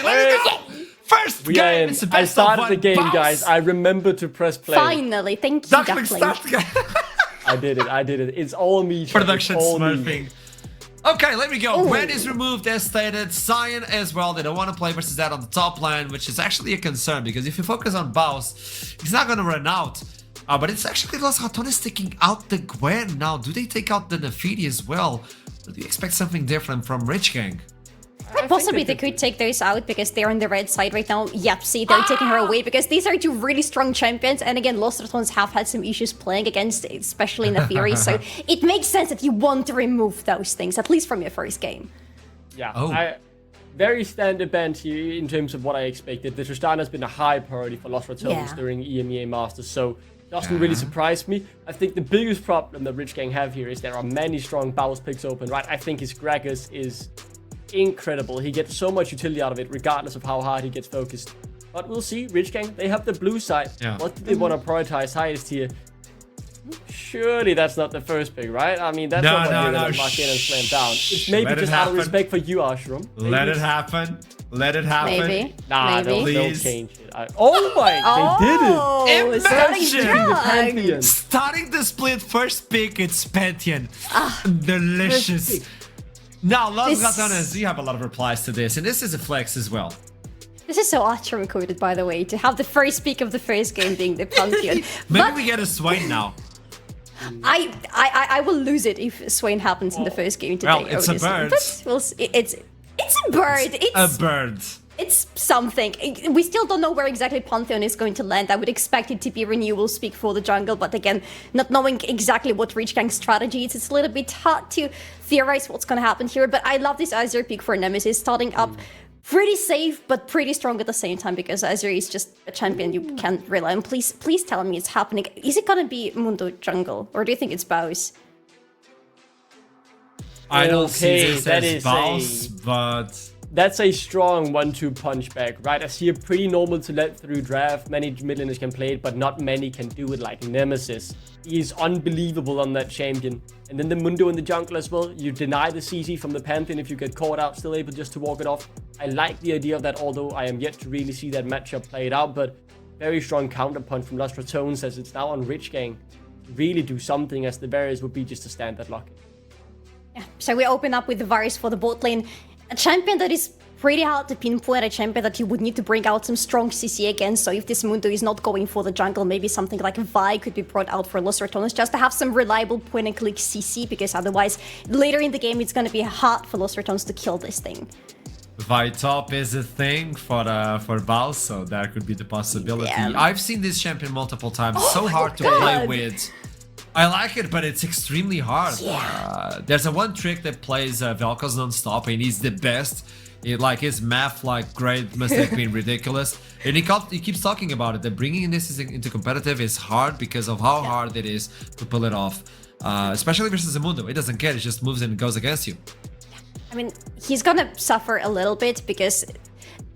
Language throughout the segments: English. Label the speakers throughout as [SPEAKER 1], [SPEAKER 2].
[SPEAKER 1] finally, let me go! First game, it's the
[SPEAKER 2] I
[SPEAKER 1] best
[SPEAKER 2] started
[SPEAKER 1] of
[SPEAKER 2] the
[SPEAKER 1] one.
[SPEAKER 2] game,
[SPEAKER 1] Bounce.
[SPEAKER 2] guys. I remember to press play.
[SPEAKER 3] Finally, thank you,
[SPEAKER 1] Duckling,
[SPEAKER 3] Duckling.
[SPEAKER 1] start the game.
[SPEAKER 2] I did it. It's all me. Chat.
[SPEAKER 1] Production
[SPEAKER 2] It's all me.
[SPEAKER 1] smurfing. Okay, let me go.
[SPEAKER 3] Ooh.
[SPEAKER 1] Gwen is removed as stated. Cyan as well. They don't want to play versus that on the top lane, which is actually a concern because if you focus on Baus, he's not going to run out. But it's actually Los Ratones taking out the Gwen now. Do they take out the Nafidi as well? Or do you expect something different from Rich Gang?
[SPEAKER 3] Possibly they could take those out because they're on the red side right now. Yep, see, they're taking her away because these are two really strong champions. And again, Los Ratones have had some issues playing against, especially in the Fury. So it makes sense that you want to remove those things, at least from your first game.
[SPEAKER 2] Yeah.
[SPEAKER 1] Oh.
[SPEAKER 2] Very standard band here in terms of what I expected. The Tristana has been a high priority for Los Ratones
[SPEAKER 3] Yeah.
[SPEAKER 2] during EMEA Masters, so doesn't really surprise me. I think the biggest problem that Rich Gang have here is there are many strong Baus picks open, right? I think his Gragas is incredible. He gets so much utility out of it, regardless of how hard he gets focused. But we'll see. Rich Gang, they have the blue side.
[SPEAKER 1] Yeah.
[SPEAKER 2] What do they want to prioritize highest here? Surely that's not the first pick, right? I mean, that's
[SPEAKER 1] No,
[SPEAKER 2] not what
[SPEAKER 1] no,
[SPEAKER 2] you're
[SPEAKER 1] no.
[SPEAKER 2] gonna lock in and slam down. It's maybe
[SPEAKER 1] Let it
[SPEAKER 2] just out of
[SPEAKER 1] happen.
[SPEAKER 2] respect for you, Ashram. Maybe
[SPEAKER 1] Let it
[SPEAKER 2] it's-
[SPEAKER 1] happen. Let it happen.
[SPEAKER 3] Maybe.
[SPEAKER 2] Nah,
[SPEAKER 3] Maybe.
[SPEAKER 2] they'll
[SPEAKER 1] Please.
[SPEAKER 2] change it. Oh my, they did it!
[SPEAKER 3] Oh, starting
[SPEAKER 1] Imagine!
[SPEAKER 3] strong.
[SPEAKER 2] Pantheon.
[SPEAKER 1] Starting the split, first pick, it's Pantheon.
[SPEAKER 3] Ah.
[SPEAKER 1] Delicious.
[SPEAKER 2] First
[SPEAKER 1] Now, Los
[SPEAKER 3] This-
[SPEAKER 1] Ratones, you have a lot of replies to this, and this is a flex as well.
[SPEAKER 3] This is so Atrum coded, by the way, to have the first pick of the first game being the Pantheon.
[SPEAKER 1] Maybe
[SPEAKER 3] But
[SPEAKER 1] we get a Swain now.
[SPEAKER 3] I will lose it if Swain happens in the first game today.
[SPEAKER 1] Well, it's a
[SPEAKER 3] obviously.
[SPEAKER 1] bird.
[SPEAKER 3] But we'll see. It's a bird.
[SPEAKER 1] A bird.
[SPEAKER 3] It's something. We still don't know where exactly Pantheon is going to land. I would expect it to be renewal speak for the jungle, but again, not knowing exactly what Rich Gang's strategy is, it's a little bit hard to theorize what's going to happen here. But I love this Azir pick for Nemesis, starting up pretty safe, but pretty strong at the same time, because Azir is just a champion you can't rely on. Please tell me it's happening. Is it going to be Mundo jungle, or do you think it's Baus?
[SPEAKER 1] I don't see
[SPEAKER 2] Okay,
[SPEAKER 1] this
[SPEAKER 2] that
[SPEAKER 1] as
[SPEAKER 2] is
[SPEAKER 1] Baus, but...
[SPEAKER 2] That's a strong 1-2 punch back, right? I see it pretty normal to let through draft. Many mid laners can play it, but not many can do it like Nemesis. He's unbelievable on that champion. And then the Mundo in the jungle as well. You deny the CC from the Pantheon if you get caught out, still able just to walk it off. I like the idea of that, although I am yet to really see that matchup played out. But very strong counterpunch from Los Ratones as it's now on Rich Gang. Really do something, as the barriers would be just a standard lock.
[SPEAKER 3] Yeah. So we open up with the Varus for the bot lane. A champion that is pretty hard to pinpoint, a champion that you would need to bring out some strong CC against. So if this Mundo is not going for the jungle, maybe something like Vi could be brought out for Los Ratones just to have some reliable point-and-click CC, because otherwise, later in the game, it's going to be hard for Los Ratones to kill this thing.
[SPEAKER 1] Vi top is a thing for Baus, so that could be the possibility.
[SPEAKER 3] Yeah.
[SPEAKER 1] I've seen this champion multiple times.
[SPEAKER 3] Oh
[SPEAKER 1] So
[SPEAKER 3] my
[SPEAKER 1] hard to
[SPEAKER 3] God.
[SPEAKER 1] play with. I like it, but it's extremely hard.
[SPEAKER 3] Yeah.
[SPEAKER 1] There's a one trick that plays Vel'Koz non-stop, and he's the best. His math, grade must have been ridiculous. And he keeps talking about it. That bringing this into competitive is hard because of how hard it is to pull it off. Especially versus Mundo. It doesn't care. It just moves and goes against you.
[SPEAKER 3] I mean, he's gonna suffer a little bit because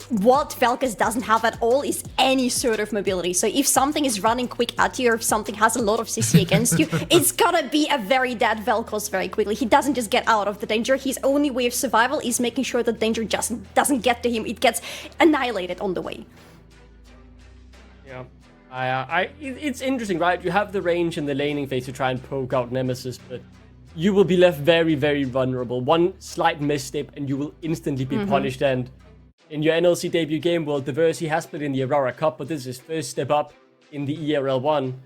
[SPEAKER 3] what Vel'Koz doesn't have at all is any sort of mobility. So if something is running quick at you, or if something has a lot of CC against you, it's gonna be a very dead Vel'Koz very quickly. He doesn't just get out of the danger. His only way of survival is making sure that danger just doesn't get to him. It gets annihilated on the way.
[SPEAKER 2] Yeah. It's interesting, right? You have the range in the laning phase to try and poke out Nemesis, but you will be left very, very vulnerable. One slight misstep and you will instantly be punished. And in your NLC debut game, well, Diversi has played in the Aurora Cup, but this is his first step up in the ERL 1.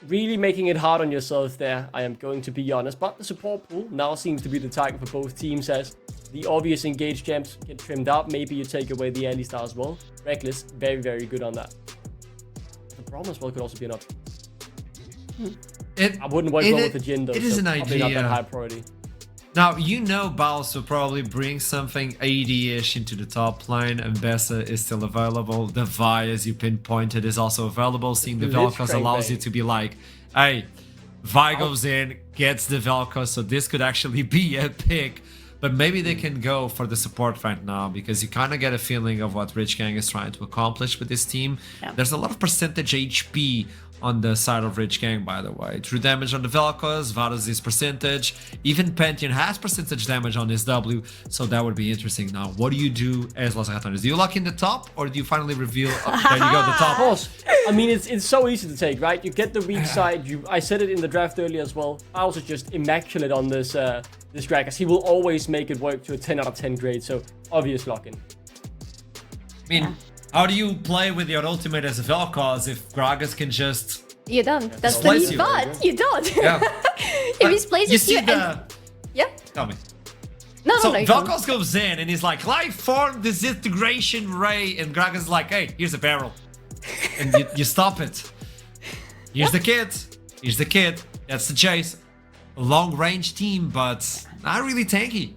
[SPEAKER 2] Really making it hard on yourself there, I am going to be honest. But the support pool now seems to be the target for both teams, as the obvious engaged champs get trimmed out. Maybe you take away the early star as well. Reckless, very, very good on that. The Braum as well could also be an option. I wouldn't want to go with the Jin though.
[SPEAKER 1] It is
[SPEAKER 2] so
[SPEAKER 1] an
[SPEAKER 2] probably not that
[SPEAKER 1] idea.
[SPEAKER 2] high priority.
[SPEAKER 1] Now, Baus will probably bring something 80-ish into the top line, and Bessa is still available. The Vi, as you pinpointed, is also available. Seeing the Vel'Koz allows you to be like, hey, Vi goes in, gets the Vel'Koz, so this could actually be a pick. But maybe they can go for the support right now, because you kind of get a feeling of what Rich Gang is trying to accomplish with this team.
[SPEAKER 3] Yeah.
[SPEAKER 1] There's a lot of percentage HP on the side of Rich Gang, by the way. True damage on the Vel'Koz, Varus is percentage, even Pantheon has percentage damage on his W, so that would be interesting. Now, what do you do as Los Ratones? Do you lock in the top, or do you finally reveal, there you go, the top?
[SPEAKER 2] Of course. I mean, it's so easy to take, right? You get the weak side, I said it in the draft earlier as well, Bowls is just immaculate on this this Gragas. He will always make it work to a 10 out of 10 grade, so obvious lock-in.
[SPEAKER 1] I mean, how do you play with your ultimate as a Vel'Koz if Gragas can just...
[SPEAKER 3] You're done. That's the
[SPEAKER 1] Slice
[SPEAKER 3] new
[SPEAKER 1] you.
[SPEAKER 3] bot. You're done.
[SPEAKER 1] Yeah.
[SPEAKER 3] If he plays
[SPEAKER 1] You see the...
[SPEAKER 3] and... Yeah?
[SPEAKER 1] Tell me.
[SPEAKER 3] No,
[SPEAKER 1] So
[SPEAKER 3] no, you don't.
[SPEAKER 1] Vel'Koz goes in and he's like, life form disintegration ray, and Gragas is like, hey, here's a barrel. And you stop it. Here's the kid. Here's the kid. That's the chase. A long range team, but not really tanky.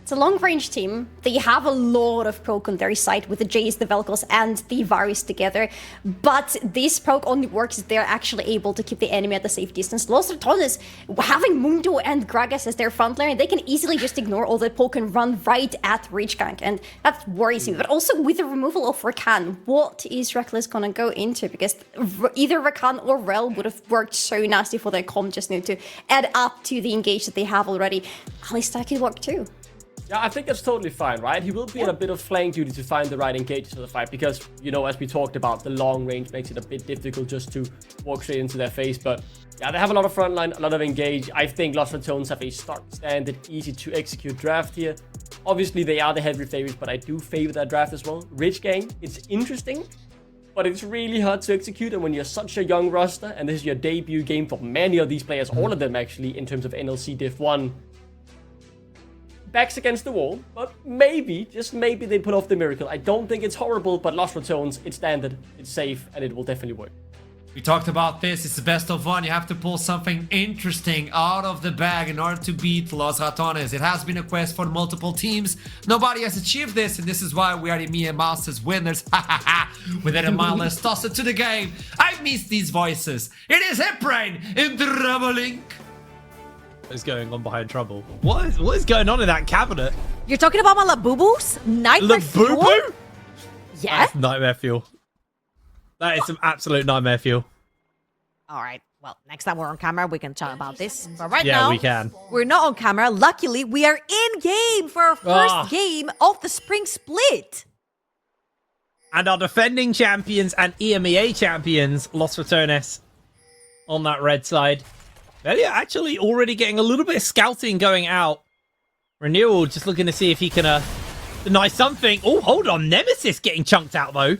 [SPEAKER 3] It's a long-range team. They have a lot of poke on their side with the Jace, the Vel'Koz, and the Varus together. But this poke only works if they're actually able to keep the enemy at a safe distance. Los Ratones, having Mundo and Gragas as their frontliner, they can easily just ignore all the poke and run right at Reach Gang, and that worries me. But also with the removal of Rakan, what is Reckless gonna go into? Because either Rakan or Rel would have worked so nasty for their comp just now to add up to the engage that they have already. At least that could work too.
[SPEAKER 2] Yeah, I think that's totally fine, right? He will be in a bit of flank duty to find the right engages for the fight because, you know, as we talked about, the long range makes it a bit difficult just to walk straight into their face. But yeah, they have a lot of frontline, a lot of engage. I think Los Ratones have a stark standard, easy to execute draft here. Obviously, they are the heavy favorites, but I do favor that draft as well. Rich Gang, it's interesting, but it's really hard to execute. And when you're such a young roster, and this is your debut game for many of these players, all of them actually, in terms of NLC Div 1, backs against the wall, but maybe, just maybe they pull off the miracle. I don't think it's horrible, but Los Ratones, it's standard, it's safe, and it will definitely work.
[SPEAKER 1] We talked about this, it's the best of one. You have to pull something interesting out of the bag in order to beat Los Ratones. It has been a quest for multiple teams. Nobody has achieved this, and this is why we are the Mia Masters winners. Ha ha ha! With that in mind, let's toss it to the game. I miss these voices. It is Hipbrain in Troubling.
[SPEAKER 4] Is going on behind trouble? What is going on in that cabinet?
[SPEAKER 5] You're talking about my Labubus? Nightmare fuel?
[SPEAKER 4] Labubu?
[SPEAKER 5] Yeah?
[SPEAKER 4] That's nightmare fuel. That is some absolute nightmare fuel.
[SPEAKER 5] All right. Well, next time we're on camera, we can chat about this. But right
[SPEAKER 4] Yeah,
[SPEAKER 5] now,
[SPEAKER 4] we can.
[SPEAKER 5] we're not on camera. Luckily, we are in game for our first game of the spring split.
[SPEAKER 4] And our defending champions and EMEA champions, Los Ratones, on that red side. Well, yeah, actually already getting a little bit of scouting going out. Renewal just looking to see if he can deny something. Oh, hold on. Nemesis getting chunked out, though.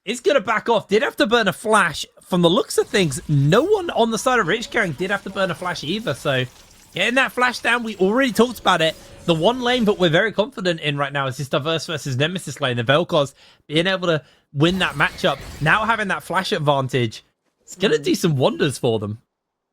[SPEAKER 4] Is going to back off. Did have to burn a flash. From the looks of things, no one on the side of Rich Gang did have to burn a flash either. So, getting that flash down, we already talked about it. The one lane, but we're very confident in right now is this Diverse versus Nemesis lane. The Vel'Koz being able to win that matchup. Now having that flash advantage, it's going to do some wonders for them.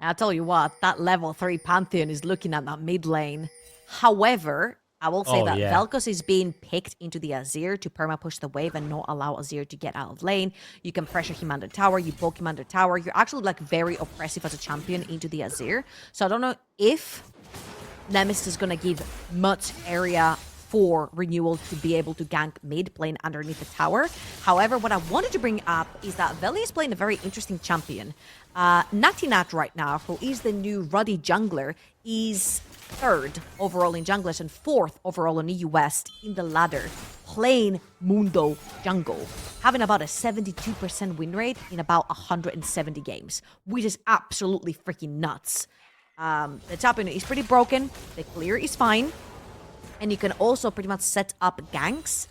[SPEAKER 5] I'll tell you what, that level 3 Pantheon is looking at that mid lane. However, I will say that Vel'Koz is being picked into the Azir to perma-push the wave and not allow Azir to get out of lane. You can pressure him under tower, you poke him under tower. You're actually like very oppressive as a champion into the Azir. So I don't know if Nemesis is going to give much area for Renewal to be able to gank mid lane underneath the tower. However, what I wanted to bring up is that Veli is playing a very interesting champion. Natinat right now, who is the new Ruddy jungler, is 3rd overall in junglers and 4th overall in EU West in the ladder, playing Mundo jungle, having about a 72% win rate in about 170 games, which is absolutely freaking nuts. The champion is pretty broken, the clear is fine, and you can also pretty much set up ganks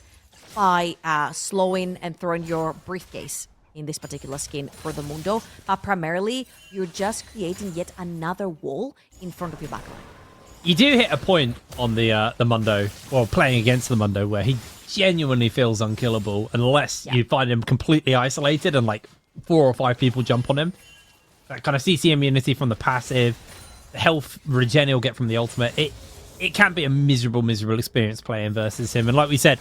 [SPEAKER 5] by slowing and throwing your briefcase in this particular skin for the Mundo, but primarily you're just creating yet another wall in front of your backline.
[SPEAKER 4] You do hit a point on the Mundo, or playing against the Mundo, where he genuinely feels unkillable unless you find him completely isolated and like 4 or 5 people jump on him. That kind of CC immunity from the passive, the health regen he'll get from the ultimate. It can be a miserable experience playing versus him. And like we said,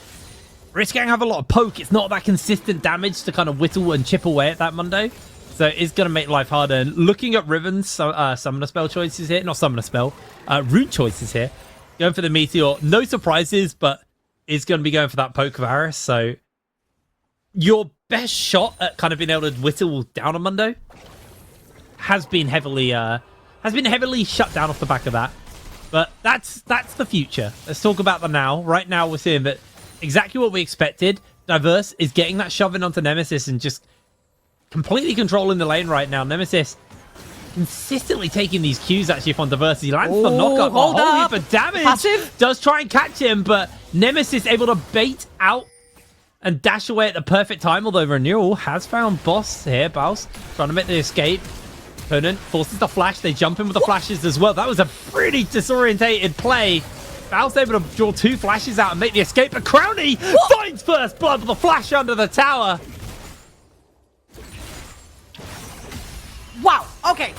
[SPEAKER 4] Rich Gang have a lot of poke. It's not that consistent damage to kind of whittle and chip away at that Mundo. So it's going to make life harder. And looking at Riven's summoner spell choices here. Not summoner spell. Rune choices here. Going for the Meteor. No surprises, but it's going to be going for that poke Varus. So you're best shot at kind of being able to whittle down a Mundo has been heavily shut down off the back of that. But that's the future. Let's talk about the now. Right now, we're seeing that exactly what we expected. Diverse is getting that shove in onto Nemesis and just completely controlling the lane right now. Nemesis consistently taking these cues actually from Diverse. He lands the knockup.
[SPEAKER 5] Hold up.
[SPEAKER 4] Heap of damage.
[SPEAKER 5] Passive.
[SPEAKER 4] Does try and catch him, but Nemesis able to bait out and dash away at the perfect time. Although Renewal has found Boss here. Baus trying to make the escape. Opponent forces the flash. They jump in with the flashes as well. That was a pretty disorientated play. Baus able to draw 2 flashes out and make the escape. But Crowny finds first blood with the flash under the tower.
[SPEAKER 5] Wow. Okay.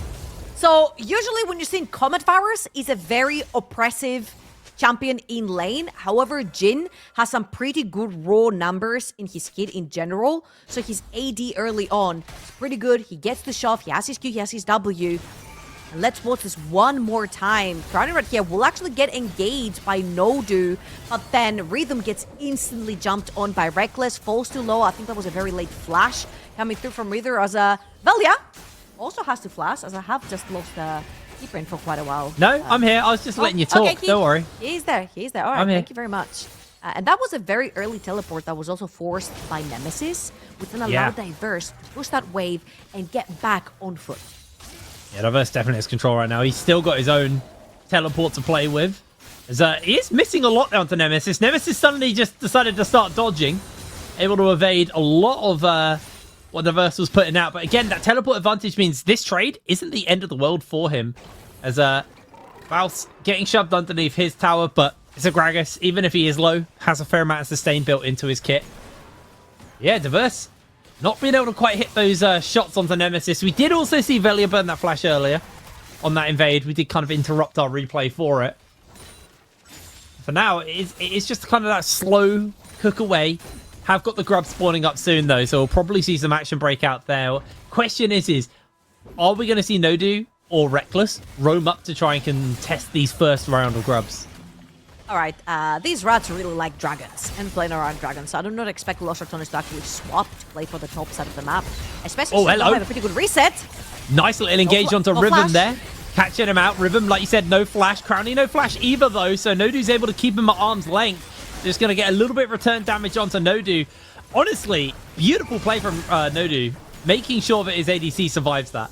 [SPEAKER 5] So usually when you're seeing Comet Virus is a very oppressive champion in lane. However, Jhin has some pretty good raw numbers in his kit in general. So his AD early on is pretty good. He gets the shove. He has his Q. He has his W. And let's watch this one more time. Crowny right here will actually get engaged by Nodu, but then Rhythm gets instantly jumped on by Reckless. Falls too low. I think that was a very late flash coming through from Rhythm as Velia also has to flash, as I have just lost keeper in for quite a while.
[SPEAKER 4] No, I'm here. I was just letting you talk.
[SPEAKER 5] Okay,
[SPEAKER 4] Don't worry.
[SPEAKER 5] He's there. He's there. All right, thank you very much. And that was a very early teleport that was also forced by Nemesis, which then allowed Diverse to push that wave and get back on foot.
[SPEAKER 4] Yeah, Diverse definitely has control right now. He's still got his own teleport to play with. As, he is missing a lot down to Nemesis. Nemesis suddenly just decided to start dodging, able to evade a lot of what Diverse was putting out. But again, that teleport advantage means this trade isn't the end of the world for him. As Baus getting shoved underneath his tower, but it's a Gragas, even if he is low, has a fair amount of sustain built into his kit. Yeah, Diverse not being able to quite hit those shots onto Nemesis. We did also see Velia burn that flash earlier on that invade. We did kind of interrupt our replay for it. For now, it's just kind of that slow cook away. Have got the grub spawning up soon, though, so we'll probably see some action break out there. Question is are we going to see Nodu or Reckless roam up to try and contest these first round of grubs?
[SPEAKER 5] All right, these rats really like dragons and playing around dragons, so I do not expect Los Ratones to actually swap to play for the top side of the map, especially since they have a pretty good reset.
[SPEAKER 4] Nice little engage onto Rhythm there. Catching him out. Rhythm, like you said, no flash. Crowny, no flash either, though, so Nodu's able to keep him at arm's length. Just going to get a little bit of return damage onto Nodu. Honestly, beautiful play from Nodu, making sure that his ADC survives that.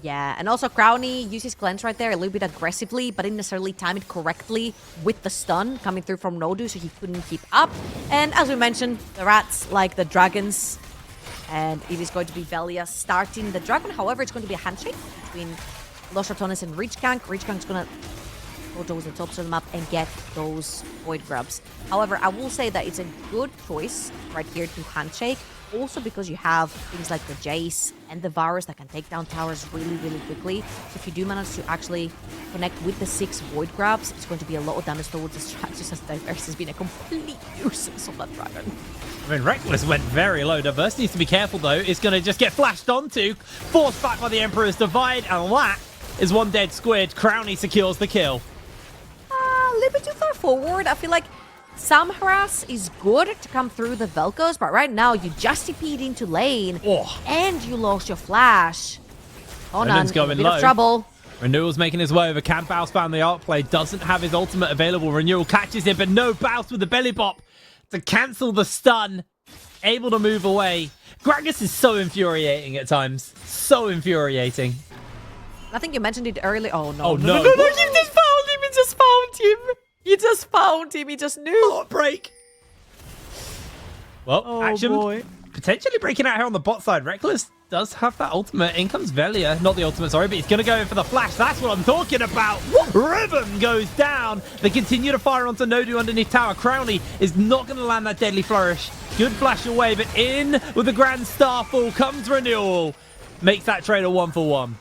[SPEAKER 5] Yeah, and also Crowny uses cleanse right there a little bit aggressively, but didn't necessarily time it correctly with the stun coming through from Nodu, so he couldn't keep up. And as we mentioned, the rats like the dragons, and it is going to be Velia starting the dragon. However, it's going to be a handshake between Los Ratones and Reachgang. Reachgang's going to go towards the top of the map and get those void grubs. However, I will say that it's a good choice right here to handshake, also because you have things like the Jace and the Varus that can take down towers really, really quickly. So if you do manage to actually connect with the 6 void grabs, it's going to be a lot of damage towards the strat, just as Diverse has been a complete nuisance on that dragon.
[SPEAKER 4] I mean, Reckless went very low. Diverse needs to be careful, though. It's going to just get flashed onto, forced back by the Emperor's Divide, and that is one dead squid. Crowny secures the kill.
[SPEAKER 5] A little bit too far forward. I feel like some harass is good to come through the Velcos, but right now you just TP'd into lane and you lost your flash. On a bit of trouble.
[SPEAKER 4] Renewal's making his way over. Can Baus found the art play? Doesn't have his ultimate available. Renewal catches him, but no Baus with the belly bop to cancel the stun. Able to move away. Gragas is so infuriating at times. So infuriating.
[SPEAKER 5] I think you mentioned it earlier. Oh, no.
[SPEAKER 4] Oh, no.
[SPEAKER 5] You just found him. You just found him. You just found him. He just knew.
[SPEAKER 4] Heartbreak. Well, action potentially breaking out here on the bot side. Reckless does have that ultimate. In comes Velia. Not the ultimate, sorry, but he's going to go in for the flash. That's what I'm talking about. Rhythm goes down. They continue to fire onto Nodu underneath tower. Crowny is not going to land that deadly flourish. Good flash away, but in with the Grand Starfall comes Renewal. Makes that trade a 1-for-1.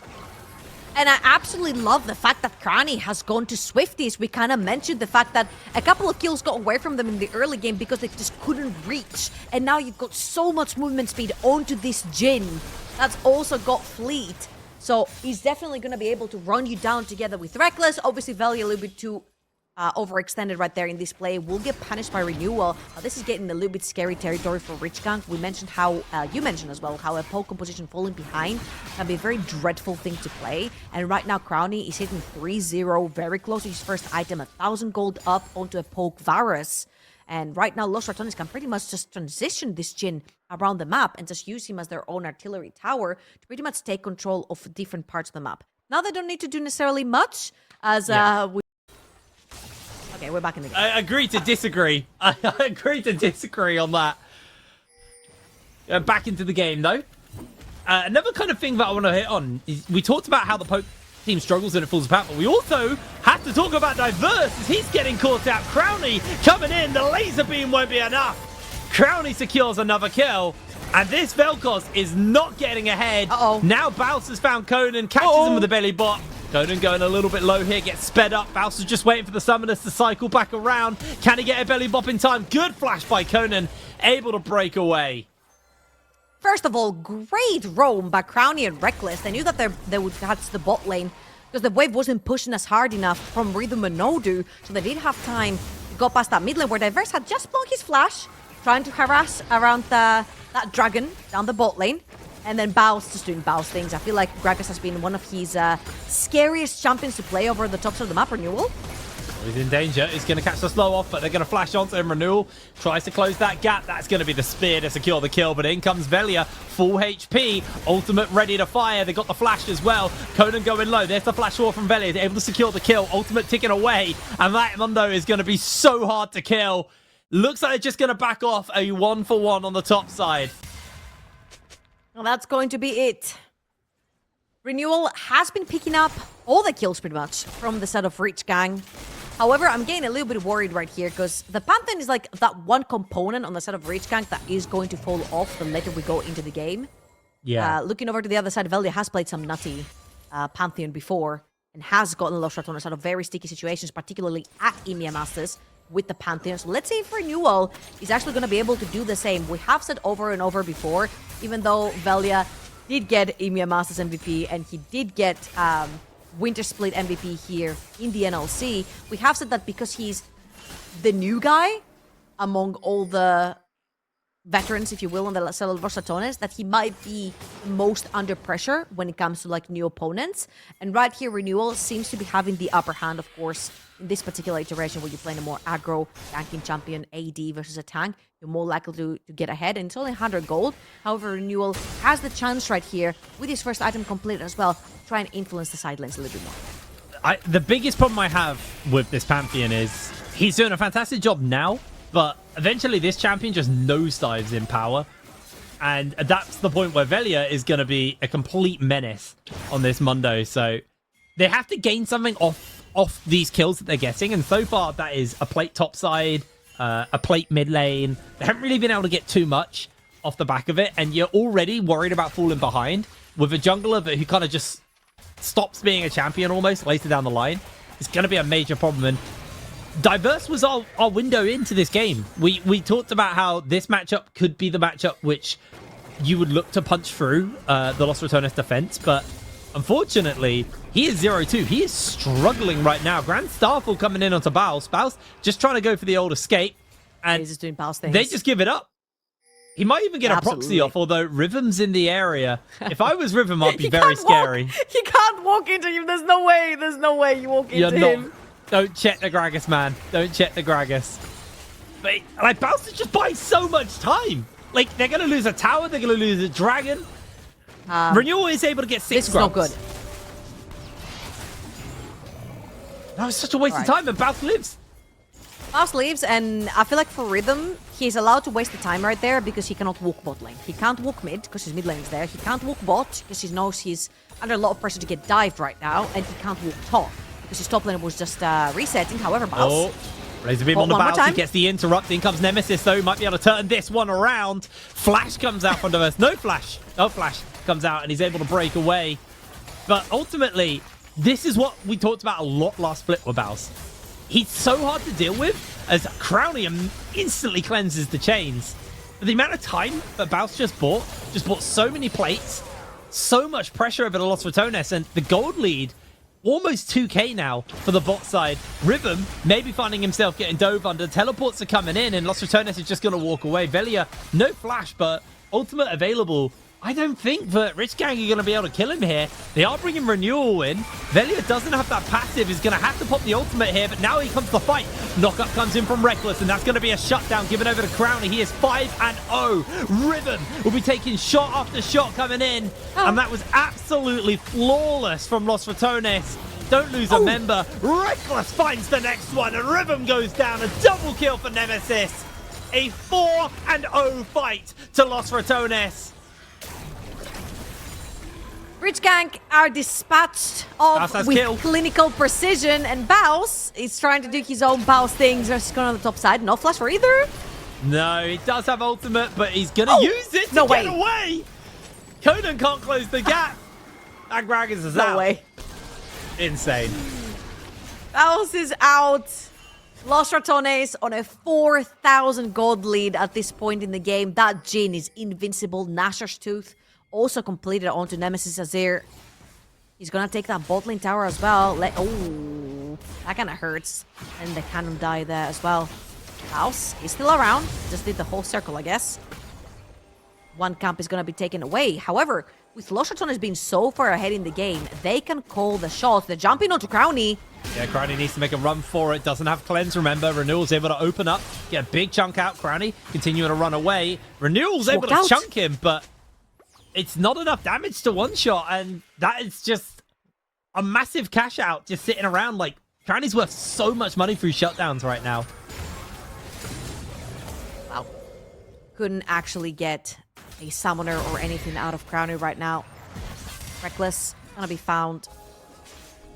[SPEAKER 5] And I absolutely love the fact that Crowny has gone to Swifties. We kind of mentioned the fact that a couple of kills got away from them in the early game because they just couldn't reach. And now you've got so much movement speed onto this Jhin that's also got fleet. So he's definitely going to be able to run you down together with Reckless. Obviously, Velia a little bit too overextended right there in this play, will get punished by Renewal. This is getting a little bit scary territory for Rich Gang. We mentioned how, you mentioned as well, how a poke composition falling behind can be a very dreadful thing to play. And right now, Crowny is hitting 3-0, very close to his first item, 1,000 gold up onto a poke Varus. And right now, Los Ratones can pretty much just transition this Jhin around the map and just use him as their own artillery tower to pretty much take control of different parts of the map. Now they don't need to do necessarily much, as Okay, we're back in the game.
[SPEAKER 4] I agree to disagree. I agree to disagree on that. Back into the game, though. Another kind of thing that I want to hit on is we talked about how the poke team struggles and it falls apart, but we also have to talk about Diverse as he's getting caught out. Crowny coming in, the laser beam won't be enough. Crowny secures another kill, and this Vel'Koz is not getting ahead. Now Baus has found Conan, catches him with the belly bot. Conan going a little bit low here, gets sped up. Baus is just waiting for the summoners to cycle back around. Can he get a belly bop in time? Good flash by Conan, able to break away.
[SPEAKER 5] First of all, great roam by Crowny and Reckless. They knew that they would catch the bot lane because the wave wasn't pushing as hard enough from Rhythm and Nodu, so they did have time to go past that mid lane where Diverse had just blocked his flash, trying to harass around that dragon down the bot lane. And then Baus just doing Baus things. I feel like Gragas has been one of his scariest champions to play over the tops of the map. Renewal.
[SPEAKER 4] He's in danger. He's going to catch the slow off, but they're going to flash onto him. Renewal tries to close that gap. That's going to be the spear to secure the kill, but in comes Velia. Full HP. Ultimate ready to fire. They got the flash as well. Conan going low. There's the flash war from Velia. They're able to secure the kill. Ultimate ticking away. And that Mundo is going to be so hard to kill. Looks like they're just going to back off a 1-for-1 on the top side.
[SPEAKER 5] Well, that's going to be it. Renewal has been picking up all the kills pretty much from the set of Rich Gang. However, I'm getting a little bit worried right here because the Pantheon is like that one component on the set of Rich Gang that is going to fall off the later we go into the game.
[SPEAKER 4] Yeah.
[SPEAKER 5] Looking over to the other side, Velia has played some nutty Pantheon before and has gotten Los Ratones out of very sticky situations, particularly at EMEA Masters with the Pantheon. So let's see if Renewal is actually going to be able to do the same. We have said over and over before, even though Velia did get EMEA Masters MVP and he did get Winter Split MVP here in the NLC, we have said that because he's the new guy among all the veterans, if you will, on the set of Los Ratones, that he might be most under pressure when it comes to like new opponents. And right here, Renewal seems to be having the upper hand, of course, in this particular iteration where you're playing a more aggro tanking champion AD versus a tank. You're more likely to get ahead, and it's only 100 gold. However, Renewal has the chance right here with his first item completed as well to try and influence the side lanes a little bit more.
[SPEAKER 4] The biggest problem I have with this Pantheon is he's doing a fantastic job now, but eventually this champion just nosedives in power. And that's the point where Velia is going to be a complete menace on this Mundo. So they have to gain something off these kills that they're getting. And so far, that is a plate topside, a plate mid lane. They haven't really been able to get too much off the back of it. And you're already worried about falling behind with a jungler who kind of just stops being a champion almost later down the line. It's going to be a major problem. And Diverse was our window into this game. We talked about how this matchup could be the matchup which you would look to punch through the Los Ratones defense, but unfortunately, he is 0-2. He is struggling right now. Grand Starfall coming in onto Baus. Baus just trying to go for the old escape, and
[SPEAKER 5] he's just doing Baus things.
[SPEAKER 4] They just give it up. He might even get a proxy off, although Rhythm's in the area. If I was Rhythm, I'd be very scary.
[SPEAKER 5] He can't walk into him. There's no way you walk into him.
[SPEAKER 4] Don't check the Gragas, man. Don't check the Gragas. But like, Baus is just buying so much time. Like, they're going to lose a tower. They're going to lose a dragon. Renewal is able to get 6
[SPEAKER 5] This is
[SPEAKER 4] grubs.
[SPEAKER 5] not good.
[SPEAKER 4] That was such a waste of time, and Baus lives.
[SPEAKER 5] Baus leaves, and I feel like for Rhythm, he's allowed to waste the time right there because he cannot walk bot lane. He can't walk mid because his mid lane is there. He can't walk bot because he knows he's under a lot of pressure to get dived right now, and he can't walk top because his top lane was just resetting. However, Baus...
[SPEAKER 4] Laser beam on the Baus. He gets the interrupt. In comes Nemesis, though. Might be able to turn this one around. Flash comes out from Diverse. No flash. Oh, flash comes out, and he's able to break away. But ultimately, this is what we talked about a lot last split with Baus. He's so hard to deal with, as Crowny instantly cleanses the chains. But the amount of time that Baus just bought so many plates, so much pressure over the Los Ratones, and the gold lead almost 2k now for the bot side. Rhythm maybe finding himself getting dove under. Teleports are coming in, and Los Ratones is just going to walk away. Velia, no flash, but ultimate available. I don't think that Rich Gang are going to be able to kill him here. They are bringing Renewal in. Velia doesn't have that passive. He's going to have to pop the ultimate here, but now he comes to the fight. Knockup comes in from Reckless, and that's going to be a shutdown given over to Crowny. He is 5-0. Rhythm will be taking shot after shot coming in, and that was absolutely flawless from Los Ratones. Don't lose a member. Reckless finds the next one, and Rhythm goes down. A double kill for Nemesis. A 4-0 fight to Los Ratones.
[SPEAKER 5] Rich Gang are dispatched off with clinical precision, and Baus is trying to do his own Baus things. Just going on the top side. No flash for either.
[SPEAKER 4] No, he does have ultimate, but he's going to use it to get away. Conan can't close the gap. And Gragas is out.
[SPEAKER 5] No way.
[SPEAKER 4] Insane.
[SPEAKER 5] Baus is out. Los Ratones on a 4,000 gold lead at this point in the game. That Jhin is invincible. Nashor's Tooth also completed onto Nemesis Azir. He's gonna take that bot lane tower as well. Oh, that kind of hurts. And the cannon die there as well. Baus is still around. Just did the whole circle, I guess. One camp is gonna be taken away. However, with Los Ratones being so far ahead in the game, they can call the shots. They're jumping onto Crowny.
[SPEAKER 4] Yeah, Crowny needs to make a run for it. Doesn't have cleanse, remember. Renewal's able to open up, get a big chunk out. Crowny continuing to run away. Renewal's able to chunk him, but it's not enough damage to one-shot, and that is just a massive cash out just sitting around. Like, Crowny's worth so much money through shutdowns right now.
[SPEAKER 5] Wow. Couldn't actually get a summoner or anything out of Crowny right now. Reckless gonna be found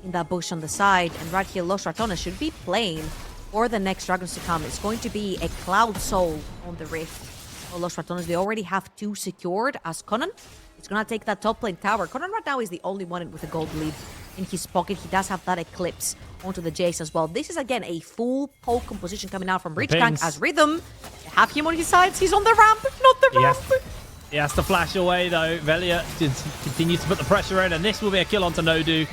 [SPEAKER 5] in that bush on the side, and right here Los Ratones should be playing for the next dragons to come. It's going to be a Cloud Soul on the Rift. Los Ratones, they already have 2 secured as Conan. It's gonna take that top lane tower. Conan right now is the only one with a gold lead in his pocket. He does have that Eclipse onto the Jace as well. This is again a full poke composition coming out from Rich Gang as Rhythm. They have him on his sides. He's on the ramp, not the ramp.
[SPEAKER 4] He has to flash away though. Velia continues to put the pressure in, and this will be a kill onto Nodu.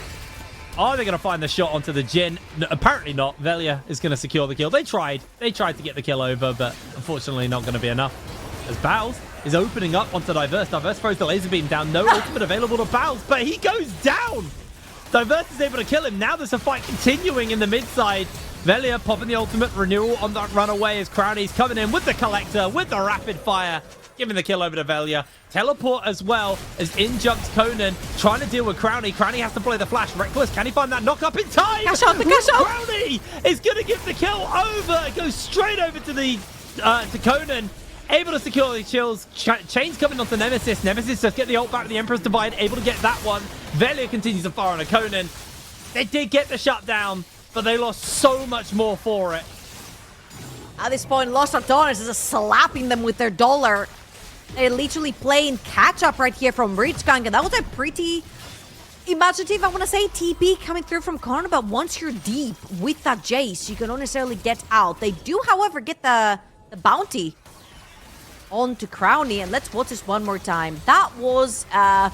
[SPEAKER 4] Are they going to find the shot onto the Jhin? No, apparently not. Velia is going to secure the kill. They tried to get the kill over, but unfortunately not going to be enough. As Baus is opening up onto Diverse. Diverse throws the laser beam down. No ultimate available to Baus, but he goes down. Diverse is able to kill him. Now there's a fight continuing in the mid side. Velia popping the ultimate. Renewal on that runaway as Crowny's coming in with the collector, with the rapid fire, giving the kill over to Velia. Teleport as well as in jumps Conan, trying to deal with Crowny. Crowny has to play the flash. Reckless, can he find that knock up in time?
[SPEAKER 5] Cash out, the cash out.
[SPEAKER 4] Crowny is going to give the kill over. It goes straight over to the to Conan. Able to secure the chills. Chains coming onto Nemesis. Nemesis just get the ult back with the Emperor's Divide. Able to get that one. Velia continues to fire on a Conan. They did get the shutdown, but they lost so much more for it.
[SPEAKER 5] At this point, Los Ratones is just slapping them with their dollar. They're literally playing catch-up right here from Rich Gang. And that was a pretty imaginative, I want to say, TP coming through from Conan. But once you're deep with that Jace, you can not necessarily get out. They do, however, get the bounty onto Crowny, and let's watch this one more time. That was a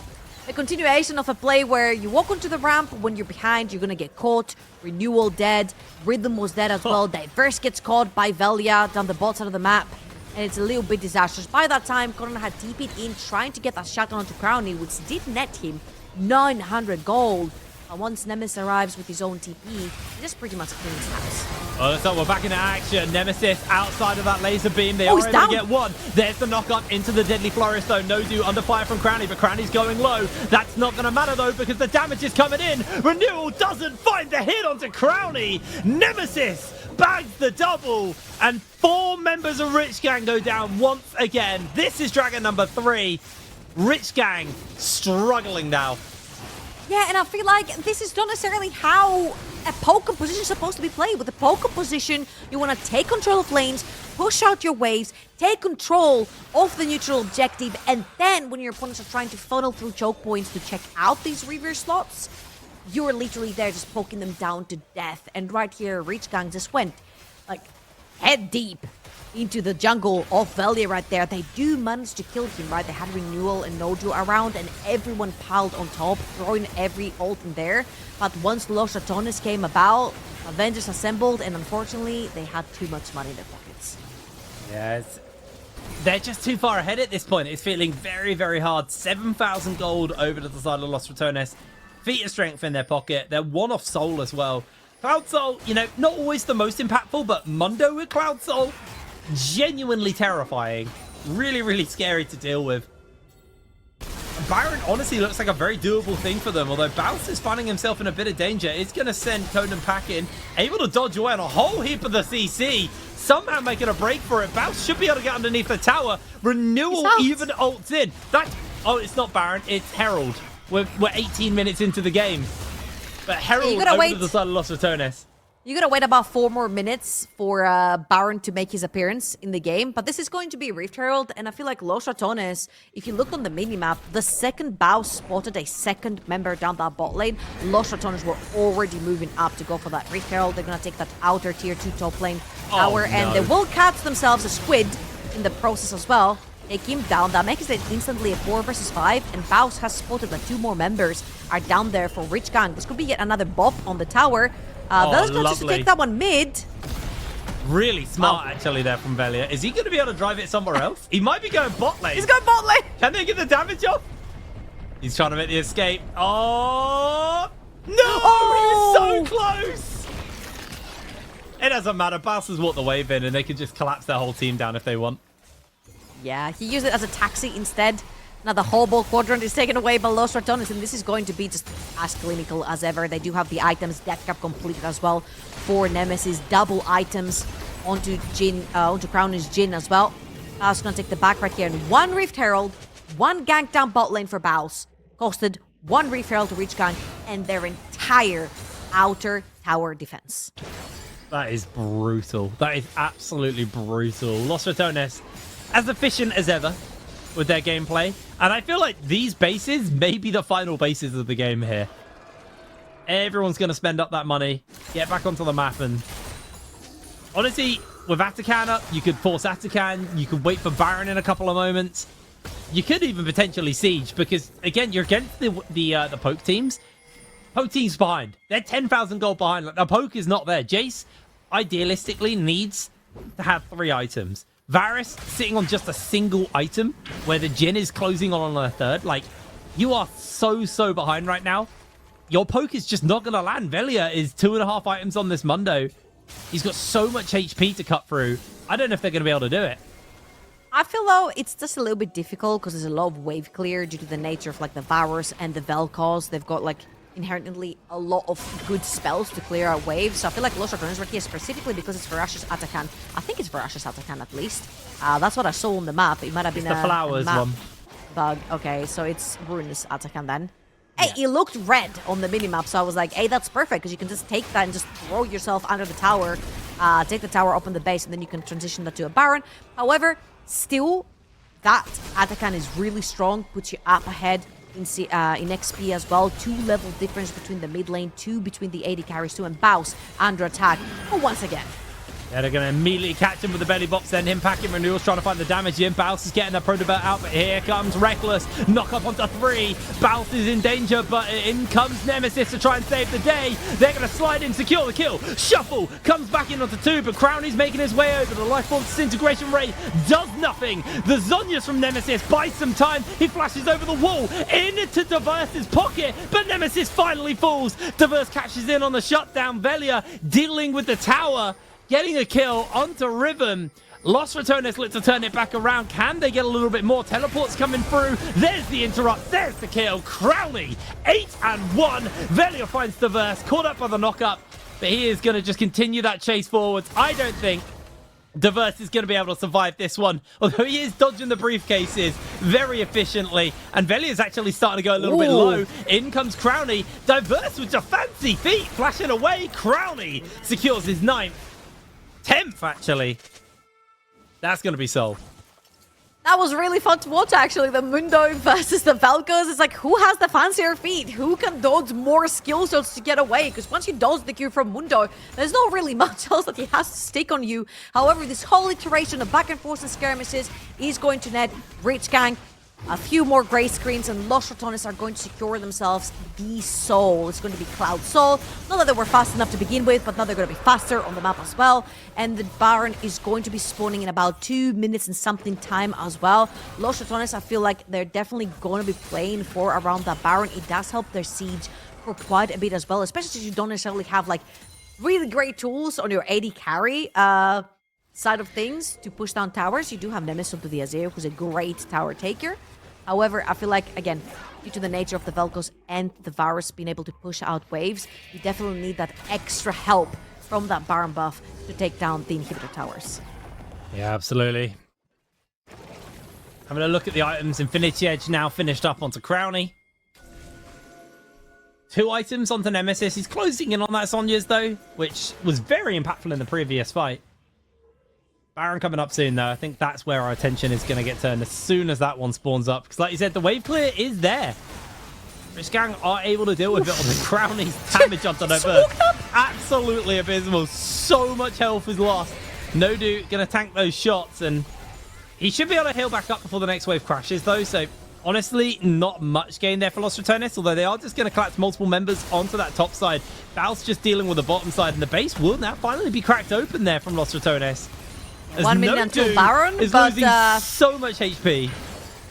[SPEAKER 5] continuation of a play where you walk onto the ramp. When you're behind, you're gonna get caught. Renewal dead. Rhythm was dead as well. Diverse gets caught by Velia down the bot side of the map, and it's a little bit disastrous. By that time, Conan had TP'd in, trying to get that shotgun onto Crowny, which did net him 900 gold. And once Nemesis arrives with his own TP, he just pretty much cleans his house.
[SPEAKER 4] Oh, so we're back into action. Nemesis outside of that laser beam. They are able to get one. There's the knock up into the Deadly Flourish, though. Nodu under fire from Crowny, but Crowny's going low. That's not going to matter, though, because the damage is coming in. Renewal doesn't find the hit onto Crowny. Nemesis bags the double, and 4 members of Rich Gang go down once again. This is Dragon number 3. Rich Gang struggling now.
[SPEAKER 5] Yeah, and I feel like this is not necessarily how a poke position is supposed to be played. With a poke position, you want to take control of lanes, push out your waves, take control of the neutral objective, and then when your opponents are trying to funnel through choke points to check out these reverse slots, you're literally there just poking them down to death. And right here, Rich Gang just went like head deep into the jungle of Velia right there. They do manage to kill him, right? They had Renewal and Nojo around, and everyone piled on top, throwing every ult in there. But once Los Ratones came about, Avengers assembled, and unfortunately, they had too much money in their pockets.
[SPEAKER 4] Yes. They're just too far ahead at this point. It's feeling very, very hard. 7,000 gold over to the side of Los Ratones. Feat of strength in their pocket. They're one off Soul as well. Cloud Soul, you know, not always the most impactful, but Mundo with Cloud Soul, genuinely terrifying. Really, really scary to deal with. Byron honestly looks like a very doable thing for them, although Bounce is finding himself in a bit of danger. It's going to send Conan packing, able to dodge away on a whole heap of the CC. Somehow making a break for it. Bounce should be able to get underneath the tower. Renewal even ults in. Oh, it's not Baron, it's Herald. We're 18 minutes into the game. But Herald over to the side of Los Ratones.
[SPEAKER 5] You gotta wait about 4 more minutes for Baron to make his appearance in the game, but this is going to be Rift Herald, and I feel like Los Ratones, if you look on the minimap, the second Bao spotted a second member down that bot lane, Los Ratones were already moving up to go for that Rift Herald. They're gonna take that outer tier 2 top lane tower, and they will catch themselves a squid in the process as well. Take him down. That makes it instantly a 4 versus 5, and Baus has spotted that 2 more members are down there for Rich Gang. This could be yet another bop on the tower. Vella's going to take that one mid.
[SPEAKER 4] Really smart, actually, there from Velia. Is he going to be able to drive it somewhere else? He might be going bot lane.
[SPEAKER 5] He's going bot lane.
[SPEAKER 4] Can they get the damage off? He's trying to make the escape. Oh! No! He was so close! It doesn't matter. Baus has walked the wave in, and they can just collapse their whole team down if they want.
[SPEAKER 5] Yeah, he used it as a taxi instead. Now the Hobo Quadrant is taken away by Los Ratones, and this is going to be just as clinical as ever. They do have the items, death cap completed as well for Nemesis. Double items onto Jin, onto Crown's Jin as well. Baus gonna take the back right here, and 1 Rift Herald, 1 gank down bot lane for Baus. Costed 1 Rift Herald to reach gank, and their entire outer tower defense.
[SPEAKER 4] That is brutal. That is absolutely brutal. Los Ratones, as efficient as ever with their gameplay. And I feel like these bases may be the final bases of the game here. Everyone's going to spend up that money, get back onto the map, and honestly, with Atakan up, you could force Atakan, you could wait for Baron in a couple of moments. You could even potentially siege, because again, you're against the poke teams. Poke team's behind. They're 10,000 gold behind. The poke is not there. Jace, idealistically, needs to have 3 items. Varus sitting on just a single item where the Jin is closing on a 3rd. Like, you are so behind right now. Your poke is just not going to land. Velia is 2.5 items on this Mundo. He's got so much HP to cut through. I don't know if they're going to be able to do it.
[SPEAKER 5] I feel though it's just a little bit difficult because there's a lot of wave clear due to the nature of like the Varus and the Vel'Koz. They've got like inherently a lot of good spells to clear out waves. So I feel like Los Ratones right here specifically because it's Varash's Atakan. I think it's Varash's Atakan at least. That's what I saw on the map. It might have been
[SPEAKER 4] the flowers
[SPEAKER 5] map
[SPEAKER 4] one.
[SPEAKER 5] Bug. Okay, so it's Ruinous Atakan then. Hey, it looked red on the minimap, so I was like, hey, that's perfect, because you can just take that and just throw yourself under the tower, take the tower up on the base, and then you can transition that to a Baron. However, still, that Atakan is really strong, puts you up ahead in XP as well. 2 level difference between the mid lane, 2 between the AD carries, 2, and Baus under attack. But once again,
[SPEAKER 4] yeah, they're going to immediately catch him with the belly box, send him packing. Renewal's trying to find the damage in. Baus is getting that Protobert out, but here comes Reckless. Knock up onto 3. Baus is in danger, but in comes Nemesis to try and save the day. They're going to slide in, secure the kill. Shuffle comes back in onto 2, but Crowny's making his way over. The Lifeform disintegration ray does nothing. The Zonias from Nemesis buys some time. He flashes over the wall into Diverse's pocket, but Nemesis finally falls. Diverse catches in on the shutdown. Velia dealing with the tower. Getting a kill onto Riven. Los Ratones look to turn it back around. Can they get a little bit more? Teleports coming through. There's the interrupt. There's the kill. Crowley, 8-1. Velia finds Diverse. Caught up by the knockup. But he is going to just continue that chase forwards. I don't think Diverse is going to be able to survive this one. Although he is dodging the briefcases very efficiently. And Velia is actually starting to go a little bit low. In comes Crowley. Diverse with a fancy feet. Flashing away. Crowley secures his 9th. 10th, actually. That's going to be Soul.
[SPEAKER 5] That was really fun to watch, actually. The Mundo versus the Velcos. It's like, who has the fancier feet? Who can dodge more skill shots to get away? Because once you dodge the Q from Mundo, there's not really much else that he has to stick on you. However, this whole iteration of back and forth and skirmishes is going to net Rich Gang a few more gray screens, and Los Ratones are going to secure themselves the Soul. It's going to be Cloud Soul. Not that they were fast enough to begin with, but now they're going to be faster on the map as well. And the Baron is going to be spawning in about 2 minutes and something time as well. Los Ratones, I feel like they're definitely going to be playing for around that Baron. It does help their siege for quite a bit as well, especially since you don't necessarily have like really great tools on your AD carry side of things to push down towers. You do have Nemesis to the Azir, who's a great tower taker. However, I feel like, again, due to the nature of the Velcos and the Varus being able to push out waves, you definitely need that extra help from that Baron buff to take down the inhibitor towers.
[SPEAKER 4] Yeah, absolutely. Having a look at the items, Infinity Edge now finished up onto Crowny. 2 items onto Nemesis. He's closing in on that Sonya's, though, which was very impactful in the previous fight. Baron coming up soon, though. I think that's where our attention is going to get turned as soon as that one spawns up. Because like you said, the wave clear is there. Rich Gang are able to deal with it on the Crowny's damage onto Nova. Absolutely abysmal. So much health is lost. Nodu going to tank those shots, and he should be able to heal back up before the next wave crashes, though. So honestly, not much gain there for Los Ratones, although they are just going to collapse multiple members onto that top side. Bal's just dealing with the bottom side, and the base will now finally be cracked open there from Los Ratones.
[SPEAKER 5] 1 minute until Baron,
[SPEAKER 4] is
[SPEAKER 5] but
[SPEAKER 4] losing so much HP.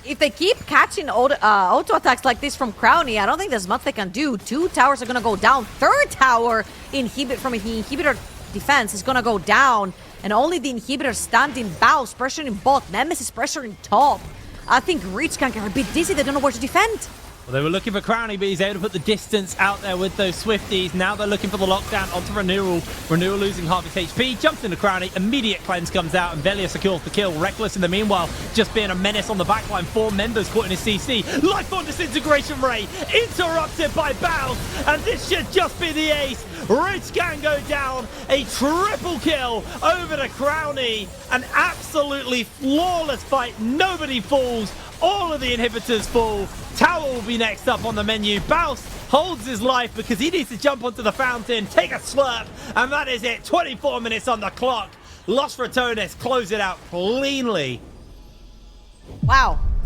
[SPEAKER 5] If they keep catching auto attacks like this from Crowny, I don't think there's much they can do. 2 towers are going to go down. 3rd tower from inhibitor defense is going to go down. And only the inhibitor standing. Baus pressuring bot. Nemesis pressuring top. I think Rich Gang are a bit dizzy. They don't know where to defend.
[SPEAKER 4] Well, they were looking for Crowny, but he's able to put the distance out there with those Swifties. Now they're looking for the lockdown onto Renewal. Renewal losing half his HP, jumps into Crowny, immediate cleanse comes out, and Velia secures the kill. Reckless in the meanwhile, just being a menace on the backline. 4 members caught in his CC. Life on Disintegration Ray, interrupted by Bounce, and this should just be the ace. Rich Gang go down, a triple kill over to Crowny. An absolutely flawless fight, nobody falls. All of the inhibitors fall. Tower will be next up on the menu. Baus holds his life because he needs to jump onto the fountain, take a slurp, and that is it. 24 minutes on the clock. Los Ratones close it out cleanly.
[SPEAKER 5] Wow.